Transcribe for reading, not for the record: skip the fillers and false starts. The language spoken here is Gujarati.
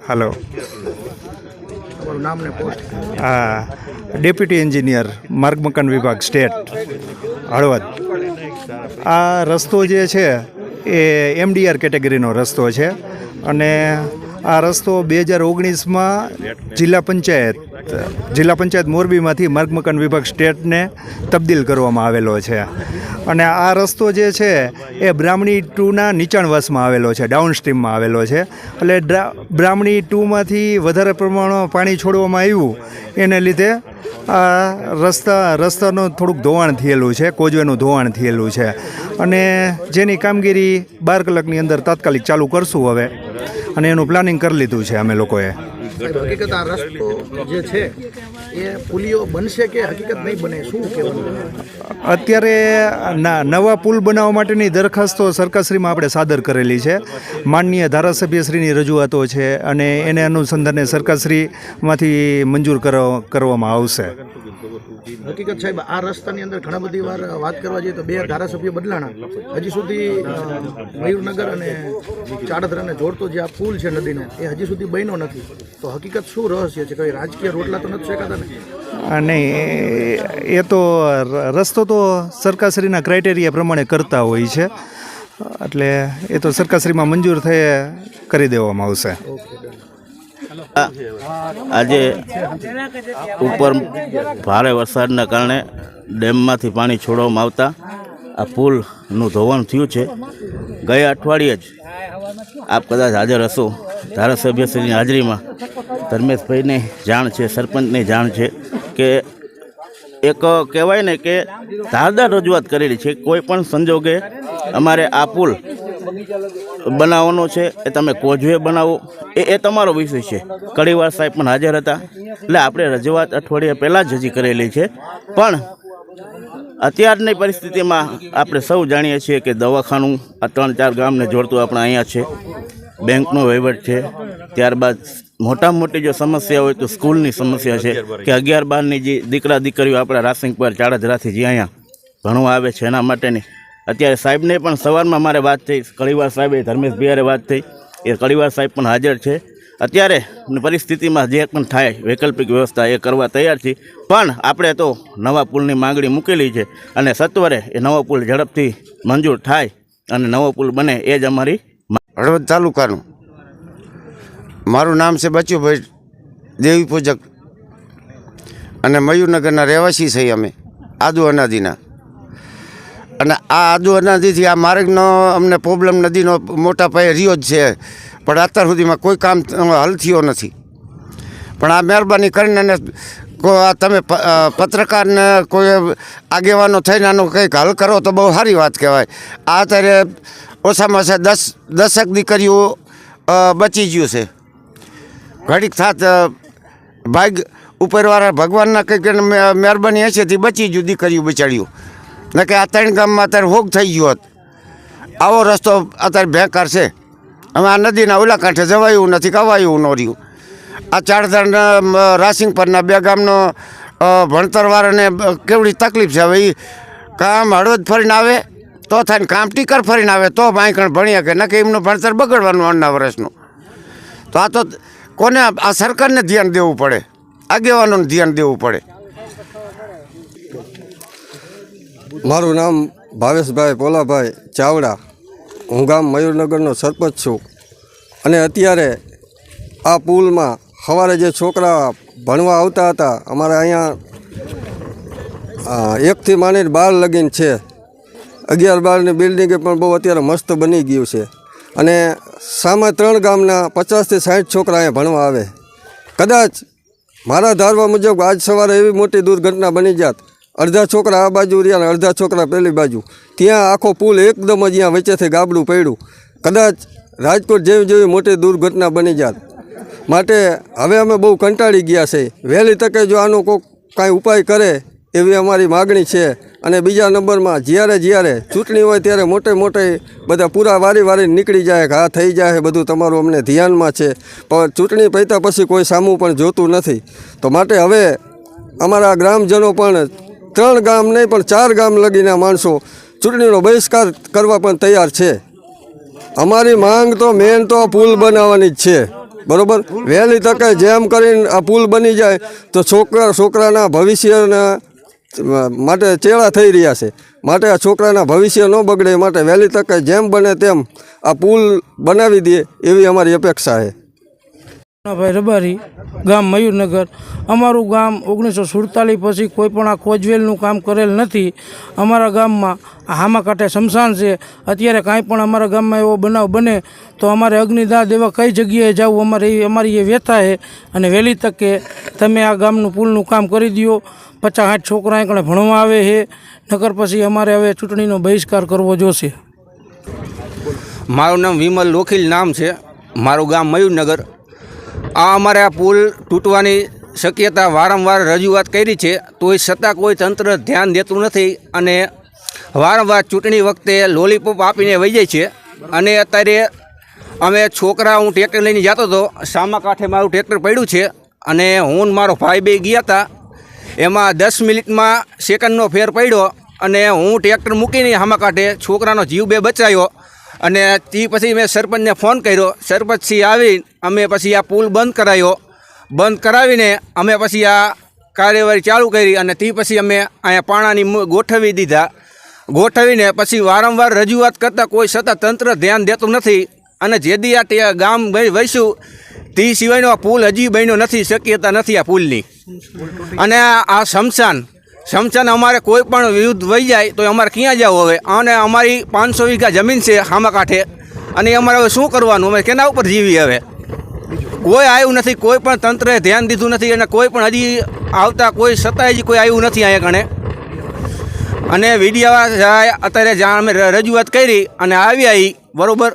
હલો, તમારું નામ ને પોસ્ટ? ડેપ્યુટી એન્જિનિયર માર્ગ મકાન વિભાગ સ્ટેટ હળવદ. આ રસ્તો જે છે એ MDR કેટેગરીનો રસ્તો છે અને આ રસ્તો 2019માં જિલ્લા પંચાયત મોરબીમાંથી માર્ગ મકાન વિભાગ સ્ટેટને તબદીલ કરવામાં આવેલો છે. અને આ રસ્તો જે છે એ બ્રાહ્મણી 2ના નીચાણવાસમાં આવેલો છે, ડાઉનસ્ટ્રીમમાં આવેલો છે. એટલે બ્રાહ્મણી 2માંથી વધારે પ્રમાણમાં પાણી છોડવામાં આવ્યું, એને લીધે આ રસ્તાનું થોડુંક ધોવાણ થયેલું છે, કોઝવેનું ધોવાણ થયેલું છે. અને જેની કામગીરી 12 કલાકની અંદર તાત્કાલિક ચાલુ કરશું હવે, અને એનું પ્લાનિંગ કરી લીધું છે અમે લોકોએ. હકીકત આ રસ્તો જે છે એ પુલિયો બનશે કે હકીકત નહીં બને, શું કહેવાનું? અત્યારે નવા પુલ બનાવવા માટેની દરખાસ્તો સરકારશ્રીમાં આપણે સાદર કરેલી છે. માનનીય ધારાસભ્યશ્રીની રજૂઆતો છે અને એને અનુસંધાને સરકારશ્રીમાંથી મંજૂર કરવામાં આવશે. હકીકત સાહેબ, આ રસ્તાની અંદર ઘણા બધી વાર વાત કરવા જઈએ તો 2 ધારાસભ્ય બદલાણા, હજી સુધી મયુરનગર અને ચાડધરાને જોડતો જે આ પુલ છે નદીનો એ હજી સુધી બન્યો નથી. તો હકીકત શું રહસ્ય છે? કોઈ રાજકીય રોટલા તો નથી શેકાતા ને? નહીં, એ તો રસ્તો તો સરકારશ્રીના ક્રાઇટેરિયા પ્રમાણે કરતા હોય છે, એટલે એ તો સરકારશ્રીમાં મંજૂર થઈ કરી દેવામાં આવશે. આજે ઉપર ભારે વરસાદના કારણે ડેમમાંથી પાણી છોડવામાં આવતા આ પુલનું ધોવાણ થયું છે. ગયા અઠવાડિયે જ આપ કદાચ હાજર હશો, ધારાસભ્યશ્રીની હાજરીમાં ધર્મેશભાઈને જાણ છે, સરપંચને જાણ છે કે એક કહેવાય ને કે ધારદાર રજૂઆત કરેલી છે. કોઈ પણ સંજોગે અમારે આ પુલ બનાવવાનો છે, એ તમે કોઝવે બનાવો, એ તમારો વિષય છે. કડીવાર સાહેબ પણ હાજર હતા, એટલે આપણે રજૂઆત અઠવાડિયા પહેલાં જ હજી કરેલી છે. પણ અત્યારની પરિસ્થિતિમાં આપણે સૌ જાણીએ છીએ કે દવાખાનું આ 3-4 ગામને જોડતું આપણે અહીંયા છે, બેંકનો વહીવટ છે, ત્યારબાદ મોટામાં મોટી જો સમસ્યા હોય તો સ્કૂલની સમસ્યા છે કે 11-12ની જે દીકરા દીકરીઓ આપણા રાસિંગપર ચાડધરાથી જે અહીંયા ભણવા આવે છે એના માટેની. અત્યારે સાહેબને પણ સવારમાં મારે વાત થઈ, કડીવાર સાહેબે ધર્મેશભાઈ વાત થઈ, એ કડીવાર સાહેબ પણ હાજર છે. અત્યારે પરિસ્થિતિમાં જે પણ થાય વૈકલ્પિક વ્યવસ્થા એ કરવા તૈયાર છીએ. પણ આપણે તો નવા પુલની માંગણી મૂકેલી છે અને સત્વરે એ નવો પુલ ઝડપથી મંજૂર થાય અને નવો પુલ બને એ જ અમારી. હળવદ તાલુકાનું મારું નામ છે બચુભાઈ દેવી પૂજક અને મયુરનગરના રહેવાસી છીએ અમે, આદુ અનાદિના. અને આ આદુ અનાદિથી આ માર્ગનો અમને પ્રોબ્લેમ નદીનો મોટા પાયે રહ્યો જ છે, પણ અત્યાર સુધીમાં કોઈ કામ હલ થયો નથી. પણ આ મહેરબાની કરીને અને તમે પત્રકારને કોઈ આગેવાનો થઈને આનો કંઈક હલ કરો તો બહુ સારી વાત કહેવાય. આ અત્યારે ઓછામાં ઓછા 10 દીકરીઓ બચી ગયું છે. ઘડીક થાત ભાગ ઉપરવાળા ભગવાનના કંઈક મહેરબાની હશેથી બચી ગયું દીકરીઓ બચાડ્યું, ને કે આ 3 ગામમાં અત્યારે હોગ થઈ ગયો હોત. આવો રસ્તો અત્યારે બેકાર છે. હવે આ નદીના ઓલા કાંઠે જવાયું નથી, કવાયું ન રહ્યું. આ ચાડધરના રાસિંગ પરના 2 ગામનો ભણતરવાળાને કેવડી તકલીફ છે. હવે એ કામ હળવદ ફરીને આવે તો થાય ને કામ ટીકર ફરીને આવે તો બાંકણ ભણીએ કે ન કે એમનું ભણતર બગડવાનું 8 વર્ષનું. તો આ તો કોને? આ સરકારને ધ્યાન દેવું પડે, આગેવાનોને ધ્યાન દેવું પડે. મારું નામ ભાવેશભાઈ પોલાભાઈ ચાવડા, હું ગામ મયુરનગરનો સરપંચ છું. અને અત્યારે આ પુલમાં સવારે જે છોકરા ભણવા આવતા હતા, અમારે અહીંયા 1થી માંડીને 12 લગીન છે, 11-12ની બિલ્ડિંગે પણ બહુ અત્યારે મસ્ત બની ગયું છે. અને સામે 3 ગામના 50થી 60 છોકરા અહીંયા ભણવા આવે. કદાચ મારા ધારવા મુજબ આજ સવારે એવી મોટી દુર્ઘટના બની જાત, અડધા છોકરા આ બાજુ રહ્યા અને અડધા છોકરા પેલી બાજુ, ત્યાં આખો પુલ એકદમ જ અહીંયા વચ્ચેથી ગાબડું પડ્યું. કદાચ રાજકોટ જેવી મોટી દુર્ઘટના બની જાત. માટે હવે અમે બહુ કંટાળી ગયા છે. વહેલી તકે જો આનો કોઈ કાંઈ ઉપાય કરે એવી અમારી માગણી છે. અને બીજા નંબરમાં જ્યારે ચૂંટણી હોય ત્યારે મોટે બધા પૂરા વારી નીકળી જાય કે હા થઈ જાય, બધું તમારું અમને ધ્યાનમાં છે, પણ ચૂંટણી પત્યા પછી કોઈ સામું પણ જોતું નથી. તો માટે હવે અમારા ગ્રામજનો પણ 3 ગામ નહીં પણ 4 ગામ લગીના માણસો ચૂંટણીનો બહિષ્કાર કરવા પણ તૈયાર છે. અમારી માંગ તો મેન તો પુલ બનાવવાની જ છે. બરાબર, વહેલી તકે જેમ કરીને આ પુલ બની જાય તો છોકરાના ભવિષ્યના માટે ચેડા થઈ રહ્યા છે. માટે આ છોકરાના ભવિષ્ય ન બગડે માટે વહેલી તકે જેમ બને તેમ આ પુલ બનાવી દે એવી અમારી અપેક્ષા છે. ભાઈ રબારી, ગામ મયુરનગર. અમારું ગામ 1947 પછી કોઈ પણ આ કોજવેલનું કામ કરેલ નથી. અમારા ગામમાં હામા કાંઠે શમશાન છે. અત્યારે કાંઈ પણ અમારા ગામમાં એવો બનાવ બને તો અમારે અગ્નિદાહ દેવા કઈ જગ્યાએ જવું અમારી એ વ્યથા છે. અને વહેલી તકે તમે આ ગામનું પુલનું કામ કરી દો. 50-60 છોકરા એકણે ભણવા આવે છે. નકર પછી અમારે હવે ચૂંટણીનો બહિષ્કાર કરવો જોશે. મારું નામ વિમલ લોખીલ નામ છે. મારું ગામ મયુરનગર. આ અમારે આ પુલ તૂટવાની શક્યતા વારંવાર રજૂઆત કરી છે, તોય છતાં કોઈ તંત્ર ધ્યાન દેતું નથી અને વારંવાર ચૂંટણી વખતે લોલીપોપ આપીને વહી જાય છે. અને અત્યારે અમે છોકરા, હું ટ્રેક્ટર લઈને જતો હતો, સામા કાંઠે મારું ટ્રેક્ટર પડ્યું છે અને હું ને મારો ભાઈ બે ગયા હતા. એમાં 10 મિનિટમાં સેકન્ડનો ફેર પડ્યો અને હું ટ્રેક્ટર મૂકીને સામા કાંઠે છોકરાનો જીવ બે બચાવ્યો. અને તે પછી મેં સરપંચને ફોન કર્યો. સરપંચથી આવી અમે પછી આ પુલ બંધ કરાવ્યો. બંધ કરાવીને અમે પછી આ કાર્યવાહી ચાલુ કરી અને તે પછી અમે અહીંયા પાણાની ગોઠવી દીધા. ગોઠવીને પછી વારંવાર રજૂઆત કરતાં કોઈ છતાં તંત્ર ધ્યાન દેતું નથી. અને જેદી આ ગામ વહીશું તે સિવાયનો આ પુલ હજી બન્યો નથી, શક્યતા નથી આ પુલની. અને આ શમશાન અમારે કોઈ પણ વિરુદ્ધ વહી જાય તો અમારે ક્યાં જવું હવે? અને અમારી 500 વીઘા જમીન છે સામા કાંઠે અને અમારે હવે શું કરવાનું? અમે કેના ઉપર જીવીએ હવે? કોઈ આવ્યું નથી, કોઈ પણ તંત્રએ ધ્યાન દીધું નથી અને કોઈ પણ હજી આવતા કોઈ છતાંય હજી કોઈ આવ્યું નથી અહીંયા કણે. અને વીડિયા અત્યારે જ્યાં અમે રજૂઆત કરી અને આવ્યા બરાબર,